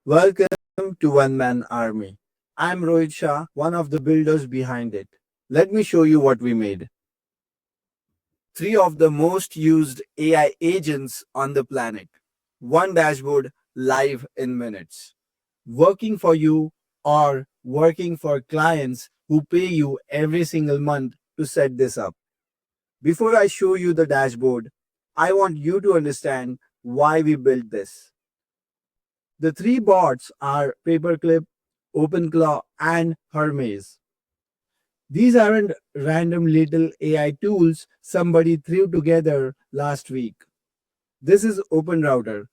Welcome to One Man Army. I'm Rohit Shah, one of the builders behind it. Let me show you what we made. Three of the most used AI agents on the planet. One dashboard live in minutes. Working for you or working for clients who pay you every single month to set this up. Before I show you the dashboard, I want you to understand why we built this. The three bots are Paperclip, OpenClaw, and Hermes. These aren't random little AI tools somebody threw together last week. This is OpenRouter.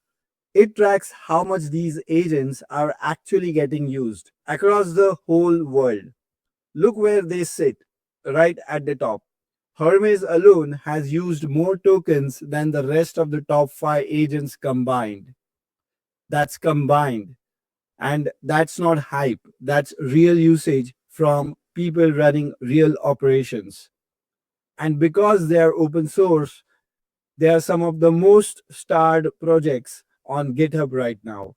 It tracks how much these agents are actually getting used across the whole world. Look where they sit, right at the top. Hermes alone has used more tokens than the rest of the top 5 agents combined. That's combined. And that's not hype, that's real usage from people running real operations. And because they are open source, they are some of the most starred projects on GitHub right now.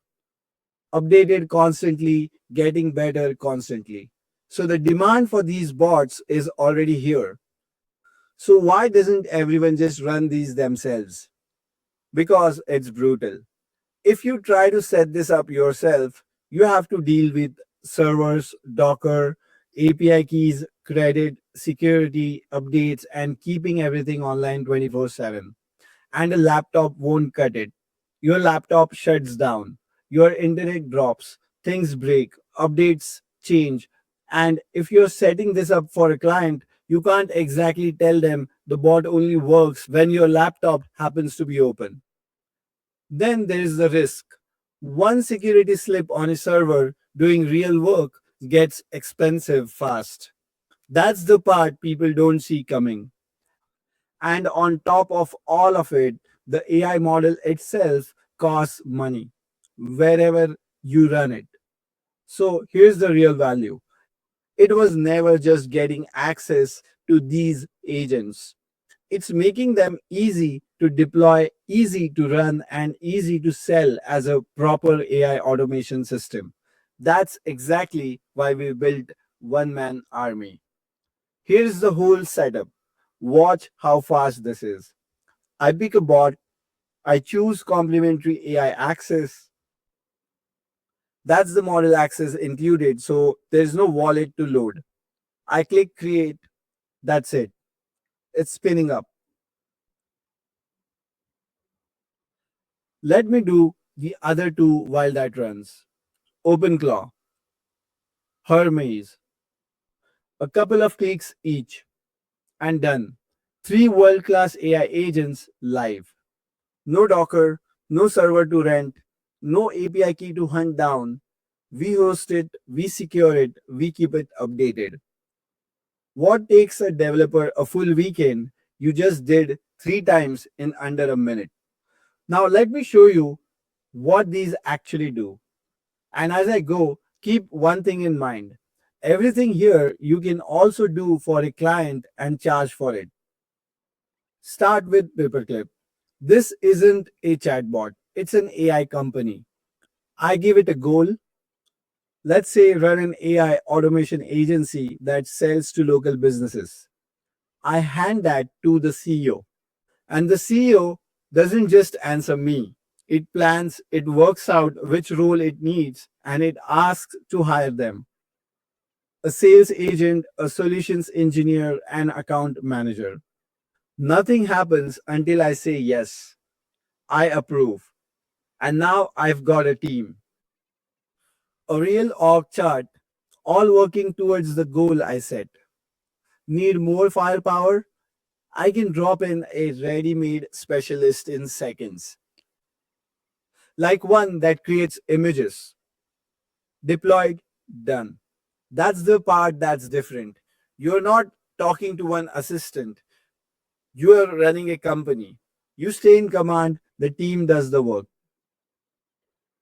Updated constantly, getting better constantly. So the demand for these bots is already here. So why doesn't everyone just run these themselves? Because it's brutal. If you try to set this up yourself, you have to deal with servers, Docker, API keys, credit, security, updates, and keeping everything online 24/7. And a laptop won't cut it. Your laptop shuts down, your internet drops, things break, updates change. And if you're setting this up for a client, you can't exactly tell them the bot only works when your laptop happens to be open. Then there is the risk. One security slip on a server doing real work gets expensive fast. That's the part people don't see coming. And on top of all of it, the AI model itself costs money wherever you run it. So here's the real value. It was never just getting access to these agents. It's making them easy to deploy, easy to run, and easy to sell as a proper AI automation system. That's exactly why we built One Man Army. Here's the whole setup. Watch how fast this is. I pick a bot, I choose complementary AI access. That's the model access included, so there's no wallet to load. I click create, that's it. It's spinning up. Let me do the other two while that runs. OpenClaw, Hermes, a couple of clicks each, and done. Three world class AI agents live. No Docker, no server to rent, no API key to hunt down. We host it, we secure it, we keep it updated. What takes a developer a full weekend, you just did three times in under a minute. Now, let me show you what these actually do. And as I go, keep one thing in mind. Everything here you can also do for a client and charge for it. Start with Paperclip. This isn't a chatbot, it's an AI company. I give it a goal. Let's say run an AI automation agency that sells to local businesses. I hand that to the CEO. And the CEO doesn't just answer me. It plans, it works out which role it needs, and it asks to hire them. A sales agent, a solutions engineer, an account manager. Nothing happens until I say yes. I approve. And now I've got a team. A real org chart, all working towards the goal I set. Need more firepower? I can drop in a ready made specialist in seconds, like one that creates images. Deployed, done. That's the part that's different. You're not talking to one assistant, you are running a company. You stay in command, the team does the work.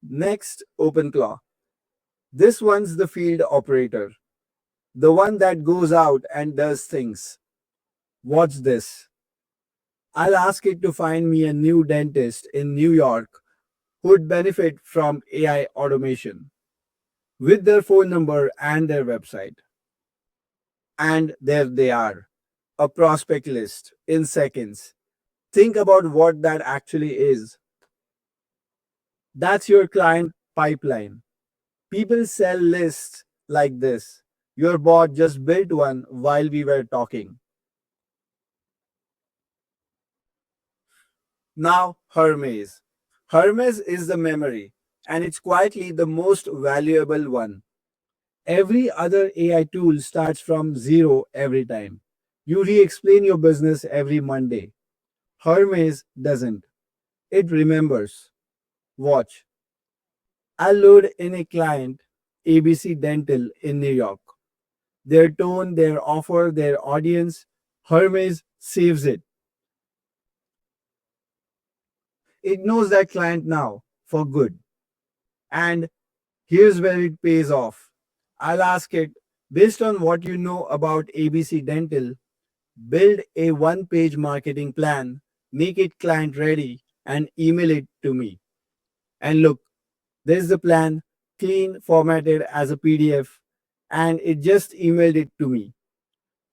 Next, OpenClaw. This one's the field operator, the one that goes out and does things. Watch this. I'll ask it to find me a new dentist in New York. who would benefit from AI automation with their phone number and their website. And there they are, a prospect list in seconds. Think about what that actually is. That's your client pipeline. People sell lists like this. Your bot just built one while we were talking. Now, Hermes. Hermes is the memory, and it's quietly the most valuable one. Every other AI tool starts from zero every time. You re explain your business every Monday. Hermes doesn't. It remembers. Watch. I'll load in a client, ABC Dental in New York. Their tone, their offer, their audience, Hermes saves it. It knows that client now for good. And here's where it pays off. I'll ask it, based on what you know about ABC Dental, build a one-page marketing plan, make it client ready, and email it to me. And look, there's the plan, clean, formatted as a PDF, and it just emailed it to me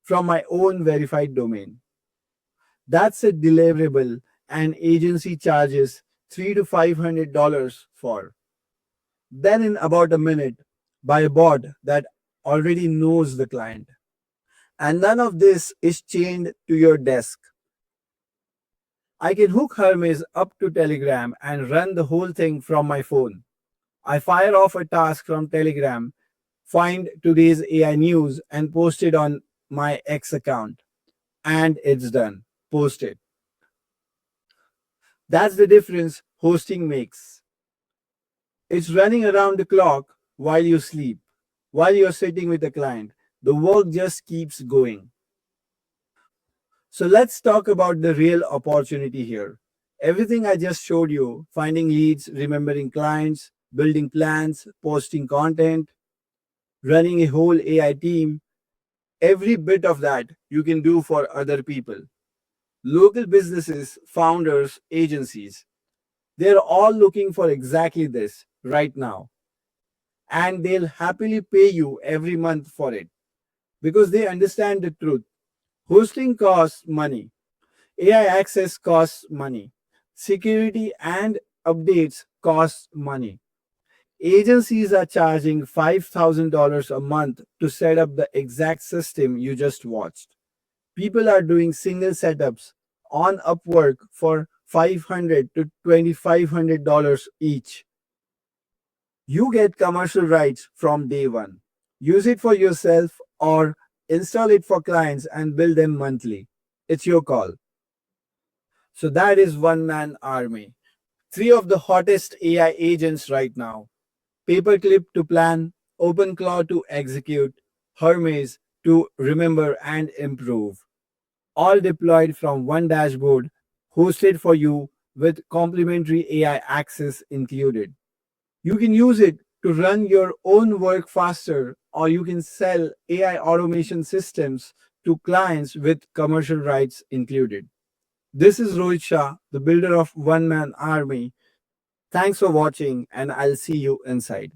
from my own verified domain. That's a deliverable an agency charges $300 to $500 for. Then, in about a minute, by a bot that already knows the client. And none of this is chained to your desk. I can hook Hermes up to Telegram and run the whole thing from my phone. I fire off a task from Telegram, find today's AI news, and post it on my X account. And it's done. Post it. That's the difference hosting makes. It's running around the clock while you sleep, while you're sitting with a client. The work just keeps going. So let's talk about the real opportunity here. Everything I just showed you, finding leads, remembering clients, building plans, posting content, running a whole AI team, every bit of that you can do for other people. Local businesses, founders, agencies, they're all looking for exactly this right now. And they'll happily pay you every month for it because they understand the truth. Hosting costs money, AI access costs money, security and updates cost money. Agencies are charging $5,000 a month to set up the exact system you just watched. People are doing single setups on Upwork for $500 to $2,500 each. You get commercial rights from day one. Use it for yourself or install it for clients and bill them monthly. It's your call. So that is one man army. Three of the hottest AI agents right now. Paperclip to plan, OpenClaw to execute, Hermes to remember and improve. All deployed from one dashboard, hosted for you with complimentary AI access included. You can use it to run your own work faster, or you can sell AI automation systems to clients with commercial rights included. This is Rohit Shah, the builder of One Man Army. Thanks for watching, and I'll see you inside.